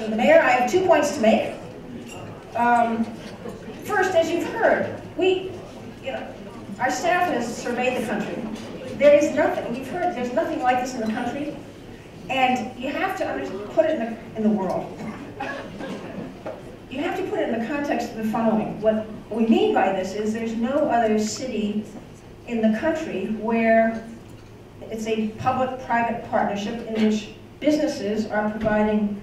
to the mayor. I have 2 points to make. First, as you've heard, our staff has surveyed the country. There is nothing, you've heard, there's nothing like this in the country, and you have to put it in the world. You have to put it in the context of the following. What we mean by this is there's no other city in the country where it's a public-private partnership in which businesses are providing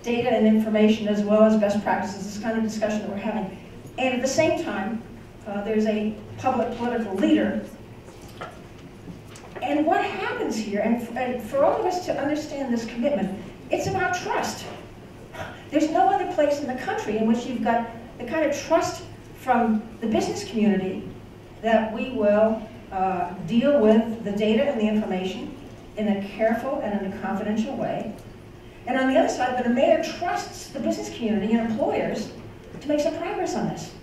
data and information as well as best practices, this kind of discussion that we're having. And at the same time, there's a public political leader. And what happens here, and for all of us to understand this commitment, it's about trust. There's no other place in the country in which you've got the kind of trust from the business community that we will deal with the data and the information in a careful and in a confidential way. And on the other side, that the mayor trusts the business community and employers to make some progress on this.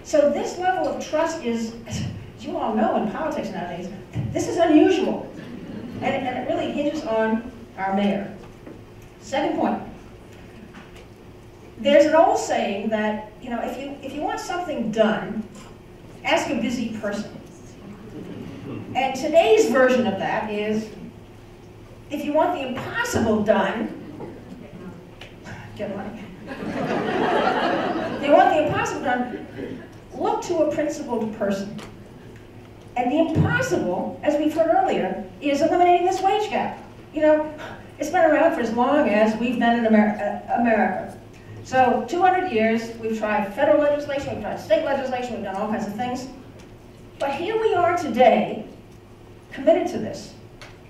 So this level of trust is, as you all know in politics nowadays, this is unusual. And it really hinges on our mayor. Second point. There's an old saying that, if you want something done, ask a busy person. And today's version of that is, if you want the impossible done, get money. If you want the impossible done, look to a principled person. And the impossible, as we've heard earlier, is eliminating this wage gap. It's been around for as long as we've been in America. So 200 years, we've tried federal legislation, we've tried state legislation, we've done all kinds of things. But here we are today, committed to this,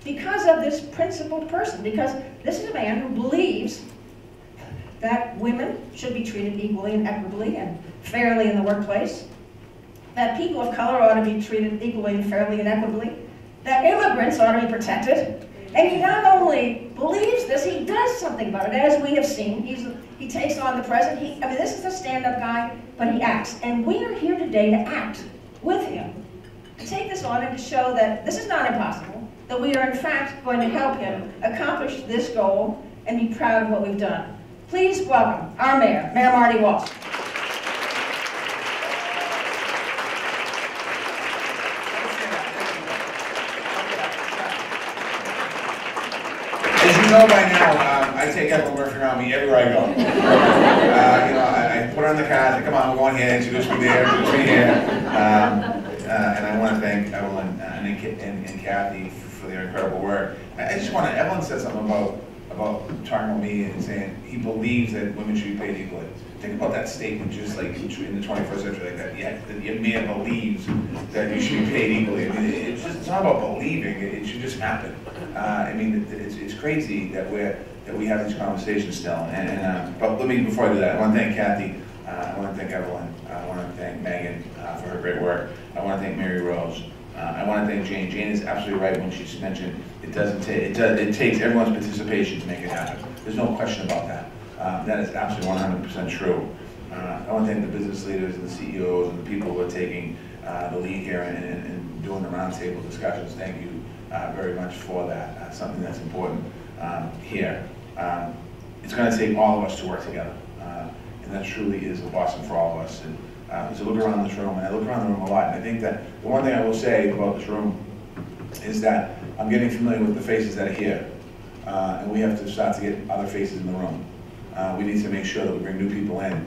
because of this principled person, because this is a man who believes that women should be treated equally and equitably and fairly in the workplace, that people of color ought to be treated equally and fairly and equitably, that immigrants ought to be protected. And he not only believes this, he does something about it, as we have seen. He takes on the president. This is a stand-up guy, but he acts. And we are here today to act with him, to take this on and to show that this is not impossible, that we are in fact going to help him accomplish this goal and be proud of what we've done. Please welcome our mayor, Mayor Marty Walsh. As you know by now, I take Evelyn Murphy around me everywhere I go. I put her on the card, I say, come on, we're going here, introduce me there, introduce me here. And I want to thank Evelyn and Kathy for their incredible work. I just want to, Evelyn said something about talking with me and saying he believes that women should be paid equally. Think about that statement just like in the 21st century like that. Yeah, that your man believes that you should be paid equally. It's not about believing, it should just happen. It's crazy that we have these conversations still. But let me, before I do that, I want to thank Kathy, I want to thank Evelyn, I want to thank Megan for her great work. I want to thank Mary Rose. I want to thank Jane. Jane is absolutely right when she's mentioned it takes everyone's participation to make it happen. There's no question about that. That is absolutely 100% true. I want to thank the business leaders and the CEOs and the people who are taking the lead here and doing the roundtable discussions. Thank you very much for that. Something that's important here. It's going to take all of us to work together. And that truly is a blessing for all of us. And as I look around this room, and I look around the room a lot, and I think that the one thing I will say about this room is that I'm getting familiar with the faces that are here. And we have to start to get other faces in the room. We need to make sure that we bring new people in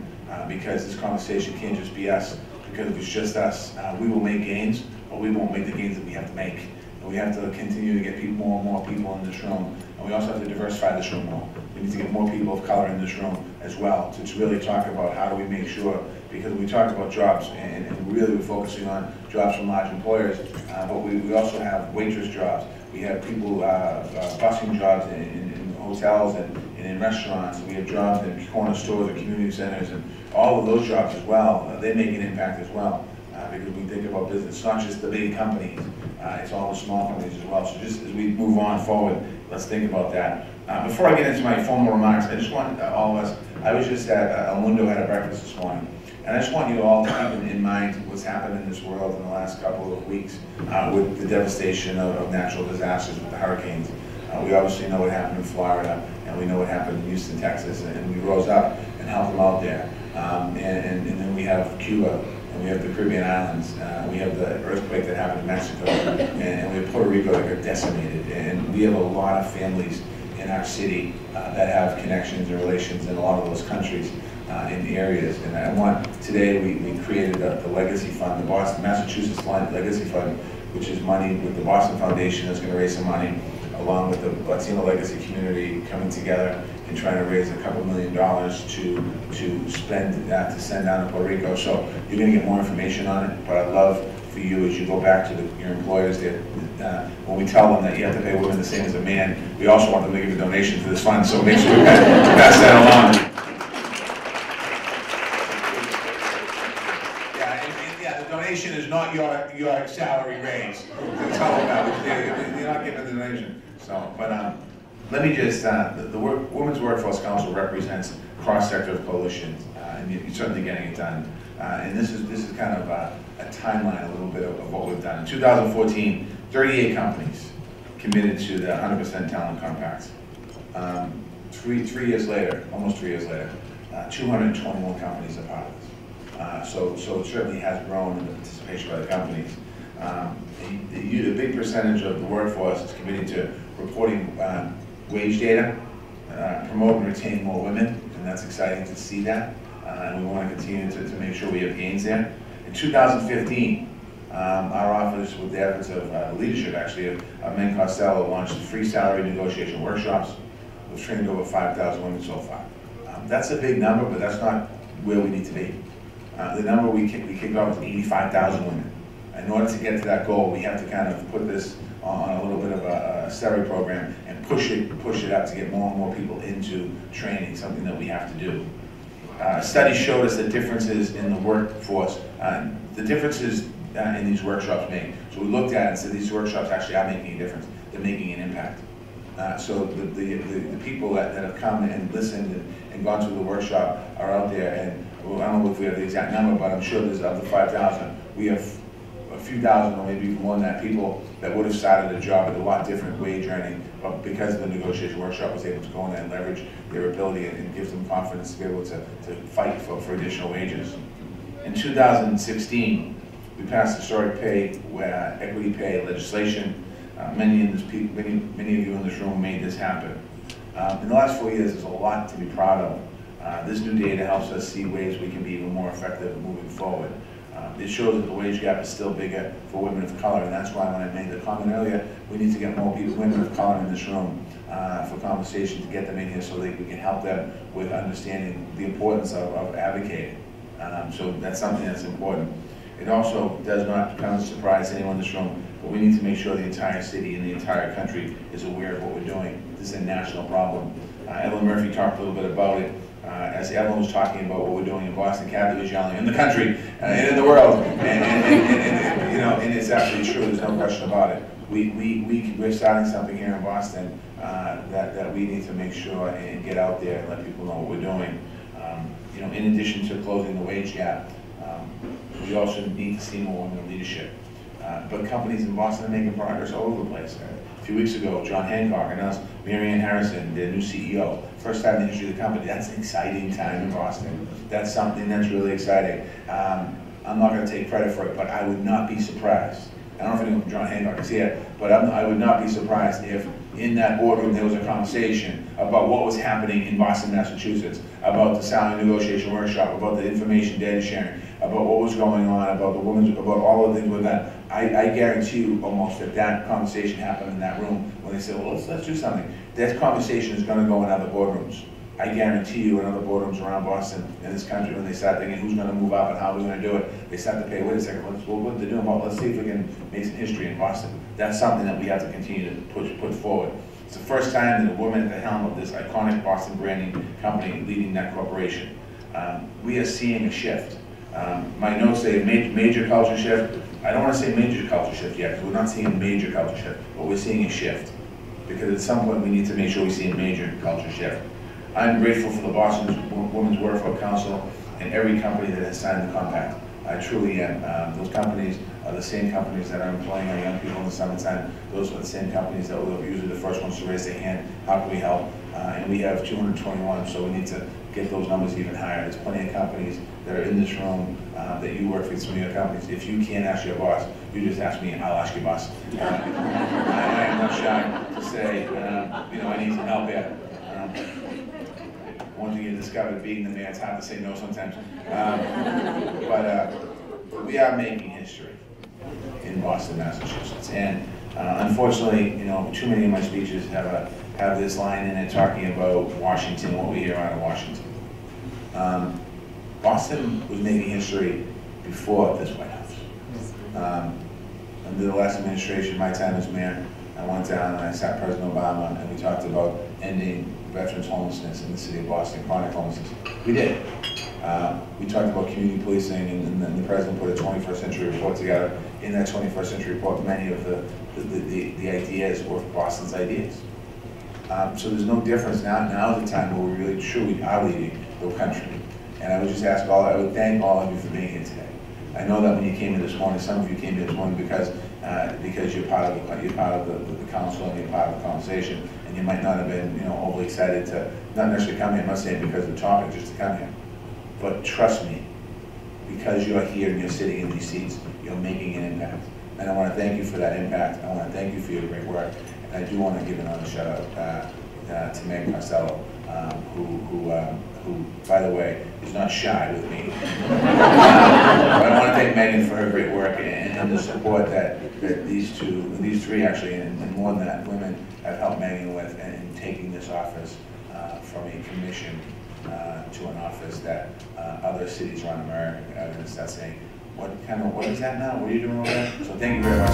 because this conversation can't just be us. Because if it's just us, we will make gains, but we won't make the gains that we have to make. And we have to continue to get more and more people in this room. And we also have to diversify this room more. We need to get more people of color in this room as well to really talk about how do we make sure, because we talk about jobs and really we're focusing on jobs from large employers, but we also have waitress jobs. We have people busing jobs in hotels and in restaurants. We have jobs in corner stores and community centers, and all of those jobs as well, they make an impact as well. Because we think about business, it's not just the big companies, it's all the small companies as well. So just as we move on forward, let's think about that. Before I get into my formal remarks, I just want all of us, I was just at El Mundo, had a breakfast this morning, and I just want you all to keep in mind what's happened in this world in the last couple of weeks with the devastation of natural disasters, with the hurricanes. We obviously know what happened in Florida, and we know what happened in Houston, Texas, and we rose up and helped them out there. And then we have Cuba, and we have the Caribbean islands, we have the earthquake that happened in Mexico, and we have Puerto Rico that got decimated. And we have a lot of families in our city that have connections and relations in a lot of those countries in areas. And I want, today we created the Legacy Fund, the Massachusetts Legacy Fund, which is money with the Boston Foundation that's going to raise some money, along with the Latino legacy community coming together and trying to raise a couple $1 million to spend that to send down to Puerto Rico. So you're going to get more information on it, but I'd love for you, as you go back to your employers, that when we tell them that you have to pay women the same as a man, we also want them to give a donation to this fund, so make sure you pass that along. Yeah, the donation is not your salary raise. Tell them that, you're not giving the donation. So, but let me just, the Women's Workforce Council represents cross-sector coalitions, and you're certainly getting it done. And this is kind of a timeline, a little bit of what we've done. In 2014, 38 companies committed to the 100% talent compacts. 3 years later, almost 3 years later, 221 companies are part of this. So it certainly has grown in the participation by the companies. A big percentage of the workforce is committed to reporting wage data, promote and retain more women, and that's exciting to see that. And we want to continue to make sure we have gains there. In 2015, our office, with the efforts of leadership actually, of Men Costello, launched free salary negotiation workshops. We've trained over 5,000 women so far. That's a big number, but that's not where we need to be. The number we kicked off was 85,000 women. In order to get to that goal, we have to kind of put this on a little bit of a salary program and push it up to get more and more people into training, something that we have to do. Studies showed us the differences in the workforce, the differences in these workshops make. So we looked at it and said these workshops actually are making a difference. They're making an impact. So the people that have come and listened and gone through the workshop are out there, and well, I don't know if we have the exact number, but I'm sure there's of the 5,000, we have a few thousand or maybe even more than that people that would have started a job at a lot different wage earning, but because of the negotiation workshop was able to go in there and leverage their ability and give them confidence to be able to fight for additional wages. In 2016, we passed historic pay, equity pay legislation. Many of you in this room made this happen. In the last 4 years, there's a lot to be proud of. This new data helps us see ways we can be even more effective moving forward. It shows that the wage gap is still bigger for women of color, and that's why when I made the comment earlier, we need to get more women of color in this room for conversation, to get them in here so that we can help them with understanding the importance of advocating. So that's something that's important. It also does not come as a surprise to anyone in this room, but we need to make sure the entire city and the entire country is aware of what we're doing. This is a national problem. Evelyn Murphy talked a little bit about it. As Evelyn was talking about what we're doing in Boston, Kathy was yelling in the country and in the world, and you know, and it's absolutely true. There's no question about it. We're starting something here in Boston that we need to make sure and get out there and let people know what we're doing. You know, in addition to closing the wage gap, we also need to see more women in leadership. But companies in Boston are making progress all over the place. A few weeks ago, John Hancock announced Marianne Harrison, their new CEO. First time in the history of the company. That's an exciting time in Boston. That's something that's really exciting. I'm not going to take credit for it, but I would not be surprised. I don't know if anyone from John Hancock is here, but I would not be surprised if in that boardroom there was a conversation about what was happening in Boston, Massachusetts, about the salary negotiation workshop, about the information data sharing, about what was going on, about the women's, about all the things with that. I guarantee you almost that conversation happened in that room when they said, well, let's do something. That conversation is going to go in other boardrooms. I guarantee you in other boardrooms around Boston, in this country, when they start thinking who's going to move up and how we're going to do it, they start to pay, wait a second, what they're doing about, let's see if we can make some history in Boston. That's something that we have to continue to put forward. It's the first time that a woman at the helm of this iconic Boston branding company leading that corporation. We are seeing a shift. My notes say major culture shift. I don't want to say major culture shift yet, because we're not seeing a major culture shift, but we're seeing a shift. Because at some point we need to make sure we see a major culture shift. I'm grateful for the Boston Women's Workforce Council and every company that has signed the compact. I truly am. Those companies are the same companies that are employing our young people in the summertime. Those are the same companies that will usually the first ones to raise their hand. How can we help? And we have 221, so we need to get those numbers even higher. There's plenty of companies that are in this room that you work for, some of your companies. If you can't ask your boss, you just ask me, I'll ask your boss. I am not shy to say, you know, I need some help here. One thing you discovered, being the mayor, it's hard to say no sometimes. But we are making history in Boston, Massachusetts. And unfortunately, you know, too many of my speeches have this line in it talking about Washington, what we hear out of Washington. Boston was making history before this White House. Under the last administration, my time as mayor, I went down and I sat President Obama and we talked about ending veterans homelessness in the city of Boston, chronic homelessness. We did. We talked about community policing and then the president put a 21st century report together. In that 21st century report, many of the ideas were Boston's ideas. So there's no difference now. Now is the time where we really truly are leading the country. And I would just ask I would thank all of you for being here today. I know that when you came here this morning, some of you came here this morning because you're part of the council and you're part of the conversation, and you might not have been, you know, overly excited to not necessarily come here. I'm not saying because of the topic, just to come here. But trust me, because you're here and you're sitting in these seats, you're making an impact. And I want to thank you for that impact. I want to thank you for your great work. And I do want to give another shout out to Megan Costello, who, by the way, is not shy with me. But I want to thank Megan for her great work and the support that these three actually, and more than that, women have helped Megan with in taking this office from a commission to an office that other cities around America are going to start saying, what is that now? What are you doing over there? So thank you very much.